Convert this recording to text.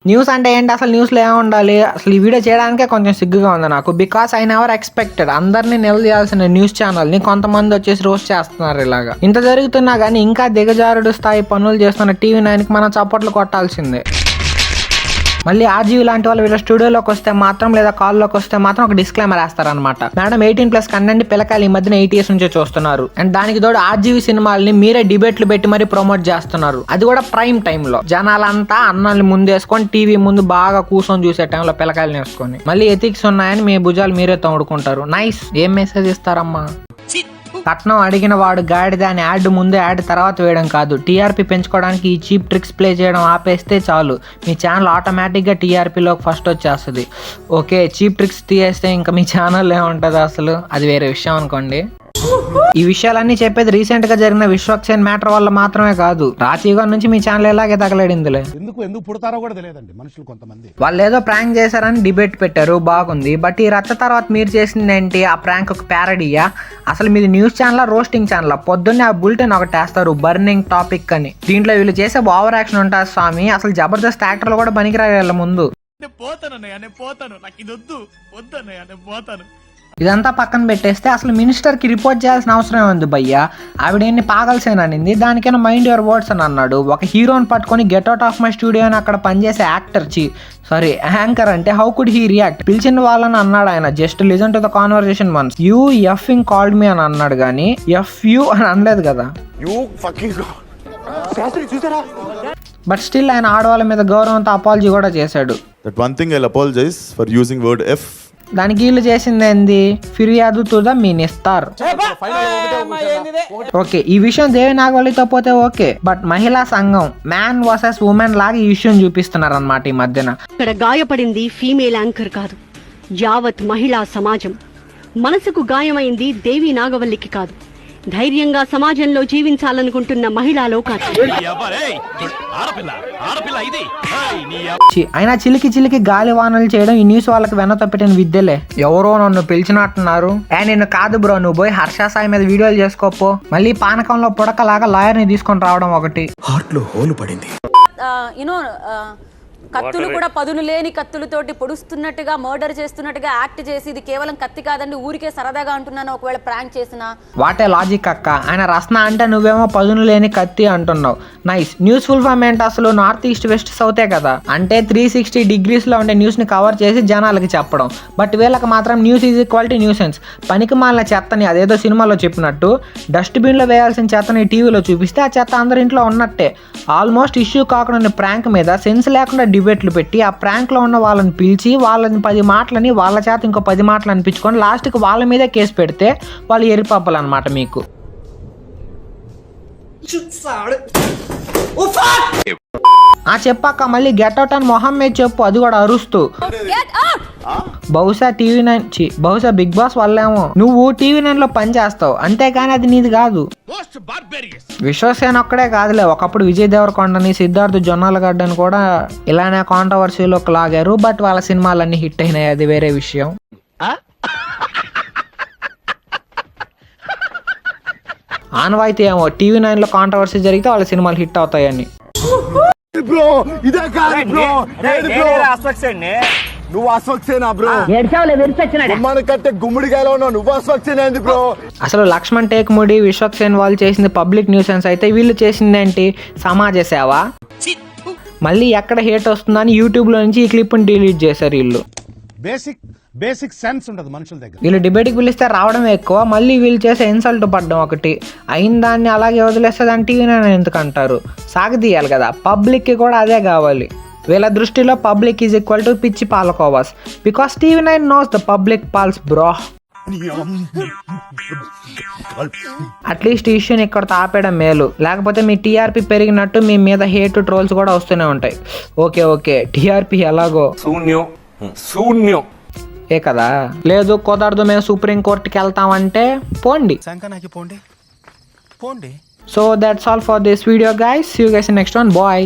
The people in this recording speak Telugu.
న్యూస్ అంటే ఏంటి, అసలు న్యూస్లో ఏమి ఉండాలి, అసలు ఈ వీడియో చేయడానికే కొంచెం సిగ్గుగా ఉంది నాకు. బికాస్ ఐ నెవర్ ఎక్స్పెక్టెడ్ అందరినీ నిలదీయాల్సిన న్యూస్ ఛానల్ని కొంతమంది వచ్చేసి రోస్ట్ చేస్తున్నారు. ఇలాగా ఇంత జరుగుతున్నా కానీ ఇంకా దిగజారుడు స్థాయి పనులు చేస్తున్న TV9కి మనం చప్పట్లు కొట్టాల్సిందే. మళ్ళీ ఆర్జీవి లాంటి వాళ్ళు వీళ్ళ స్టూడియోలోకి వస్తే మాత్రం లేదా కాల్లోకి వస్తే మాత్రం ఒక డిస్క్లైమర్ వేస్తారనమాట. మేడం 18+ కంటెంట్ పిల్లకాయలు ఈ మధ్యన 8 years నుంచే చూస్తున్నారు. అండ్ దానికి తోడు ఆర్జీవి సినిమాల్ని మీరే డిబేట్లు పెట్టి మరీ ప్రమోట్ చేస్తున్నారు. అది కూడా ప్రైమ్ టైంలో జనాలంతా అన్నాన్ని ముందేసుకొని టీవీ ముందు బాగా కూర్చొని చూసే టైంలో పిల్లకాయలు వేసుకొని మళ్ళీ ఎథిక్స్ ఉన్నాయని మీ భుజాలు మీరే తోడుకుంటారు. నైస్. ఏం మెసేజ్ ఇస్తారమ్మా? కట్నం అడిగిన వాడు గాడిద అని యాడ్ ముందే యాడ్ తర్వాత వేయడం కాదు. టీఆర్పీ పెంచుకోవడానికి ఈ చీప్ ట్రిక్స్ ప్లే చేయడం ఆపేస్తే చాలు, మీ ఛానల్ ఆటోమేటిక్గా టీఆర్పీలోకి ఫస్ట్ వచ్చేస్తుంది. ఓకే, చీప్ ట్రిక్స్ తీయేస్తే ఇంకా మీ ఛానల్ ఏముంటుంది అసలు, అది వేరే విషయం అనుకోండి. ఈ విషయాలన్నీ చెప్పేది రీసెంట్ గా జరిగిన విశ్వక్సేన్ మ్యాటర్ వల్ల మాత్రమే కాదు. రాజీవ్ నుంచి మీ ఛానల్ ఎలాగే తగలడిందిలే. ఎందుకు పుడతారో కూడా తెలియదండి మనుషులు కొంతమంది. వాళ్ళు ఏదో ప్రాంక్ చేశారని డిబేట్ పెట్టారు, బాగుంది. బట్ ఈ రచ్చ తర్వాత మీరు చేసింది ఏంటి? ఆ ప్రాంక్ ఒక ప్యారడీయా? అసలు మీది న్యూస్ ఛానల్, రోస్టింగ్ ఛానల్? పొద్దున్నే ఆ బులెటిన్ ఒకటి వేస్తారు బర్నింగ్ టాపిక్ అని. దీంట్లో వీళ్ళు చేసే ఓవర్ యాక్షన్ ఉంటుంది స్వామి. అసలు జబర్దస్త్ యాక్టర్లు కూడా పనికిరారు వీళ్ళ ముందు. ఇదంతా పక్కన పెట్టేస్తే అసలు మినిస్టర్కి రిపోర్ట్ చేయాల్సిన అవసరం ఉంది భయ్యా. ఆవిడేన్ని పాగల్సేన్ అనింది, దానికైనా మైండ్ యువర్ వర్డ్స్ అని అన్నాడు. ఒక హీరోని పట్టుకొని get out of my studio అని అక్కడ పనిచేసే యాంకర్ అంటే హౌ కుడ్ హీ రియాక్ట్? పిలిచిన వాళ్ళని అన్నాడు ఆయన, just listen to the conversation once. You ఎఫింగ్ called me అని అన్నాడు కానీ యూ అని అనలేదు కదా. బట్ స్టిల్ ఆయన ఆడవాళ్ళ మీద గౌరవంతో అపాలజీ కూడా చేశాడు. దానికి వీళ్ళు చేసింది ఏంది? ఫిర్యాదు టు ద మినిస్టర్. ఓకే, ఈ విషయం దేవి నాగవల్లితో పోతే ఓకే, బట్ మహిళా సంఘం మ్యాన్ వర్సెస్ ఉమెన్ లాగా ఈ విషయం చూపిస్తున్నారు అన్నమాట ఈ మధ్యన. ఇక్కడ గాయపడింది ఫీమేల్ యాంకర్ కాదు, యావత్ మహిళా సమాజం. మనసుకు గాయమైంది దేవి నాగవల్లికి కాదు, ధైర్యంగా సమాజంలో జీవించాలనుకుంటున్న మహిళలో కాదు. అయినా చిలికి గాలి వానలు చేయడం ఈ న్యూస్ వాళ్ళకి వెనతో పెట్టిన విద్యలే. ఎవరో నన్ను పిలిచినట్టున్నారు. నిన్ను కాదు బ్రో, నువ్వు పోయి హర్ష సాయి మీద వీడియోలు చేసుకోపో. మళ్ళీ పానకంలో పుడకలాగా లాయర్ ని తీసుకొని రావడం ఒకటి. హార్ట్ లో హోల్ పడింది. కత్తులు కూడా పదును లేని కత్తులతోటి పొడుస్తున్నట్టుగా మర్డర్ చేస్తున్నట్టుగా యాక్ట్ చేసి ఇది కేవలం కత్తి కాదండి ఊరికే సరదాగా అంటున్నాను ఒకవేళ ప్రాంక్ చేసినా. వాటే లాజిక్ అక్క. ఆయన రస్న అంటే నువ్వేమో పదును లేని కత్తి అంటున్నావు. నైస్. న్యూస్ ఫుల్ ఫామ్ ఏంటి అసలు? నార్త్ ఈస్ట్ వెస్ట్ సౌతే కదా. అంటే 360 degrees లో ఉండే న్యూస్ ని కవర్ చేసి జనాలకి చెప్పడం. బట్ వీళ్ళకి మాత్రం న్యూస్ ఈజ్ ఈక్వాలిటీ న్యూసెన్స్. పనికి మాలిన చెత్తని అదేదో సినిమాలో చెప్పినట్టు డస్ట్బిన్ లో వేయాల్సిన చెత్తని టీవీలో చూపిస్తే ఆ చెత్త అందరి ఇంట్లో ఉన్నట్టే. ఆల్మోస్ట్ ఇష్యూ కాకుండా ప్రాంక్ మీద సెన్స్ లేకుండా డిబేట్లు పెట్టి ఆ ప్రాంక్ లో ఉన్న వాళ్ళని పిలిచి వాళ్ళని 10 మాటలని వాళ్ళ చేత ఇంకో 10 మాటలు అనిపించుకొని లాస్ట్కి వాళ్ళ మీదే కేసు పెడితే వాళ్ళు ఎరిపప్పలు అనమాట మీకు. చెప్పాక మళ్ళీ గెట్ అవుట్ అని మొహం మీద చెప్పు, అది కూడా అరుస్తూ. బహుశా బిగ్ బాస్ వల్లేమో నువ్వు TV9 లో పని చేస్తావు, అంతేగాని అది నీది కాదు. విశ్వక్సేన్ ఒక్కడే కాదులే, ఒకప్పుడు విజయ్ దేవరకొండని, సిద్ధార్థ్ జొన్నాలగడ్డని కూడా ఇలానే కాంట్రవర్సీలోకి లాగారు. బట్ వాళ్ళ సినిమాలన్నీ హిట్ అయినాయి, అది వేరే విషయం. ఆనవాయితీ ఏమో TV9 లో కాంట్రవర్సీ జరిగితే వాళ్ళ సినిమాలు హిట్ అవుతాయని. అసలు లక్ష్మణ్ టేకుముడి విశ్వక్సేన్ వాళ్ళు చేసింది పబ్లిక్ న్యూసెన్స్ అయితే వీళ్ళు చేసింది ఏంటి? సమాజ సేవ. మళ్ళీ ఎక్కడ హేట్ వస్తుందని యూట్యూబ్ లో నుంచి ఈ క్లిప్ ని డిలీట్ చేశారు వీళ్ళు. బేసిక్ సెన్స్ ఉండదు మనుషుల దగ్గర. వీళ్ళు డిబేట్కి పిలిస్తే రావడం ఎక్కువ, మళ్ళీ వీళ్ళు చేసే ఇన్సల్ట్ పడడం ఒకటి. అయిన దాన్ని అలాగే వదిలేస్తే దాన్ని TV9 ఎందుకు అంటారు? సాగదీయాలి కదా. పబ్లిక్ కి కూడా అదే కావాలి. వీళ్ళ దృష్టిలో పబ్లిక్ ఈజ్ ఈక్వల్ టు పిచ్చి palakovas. Because TV9 knows the public Paul's bro. At least ఈ ఇష్యూని ఇక్కడ ఆపేయడం మేలు, లేకపోతే మీ TRP పెరిగినట్టు మీ మీద హేట్ ట్రోల్స్ కూడా వస్తూనే ఉంటాయి. ఓకే TRP ఎలాగో శూన్యం కదా. లేదు కుదరదు మేము సుప్రీం కోర్టుకి వెళ్తామంటే పోండి. So that's all for this video guys. See you guys in next one. Bye.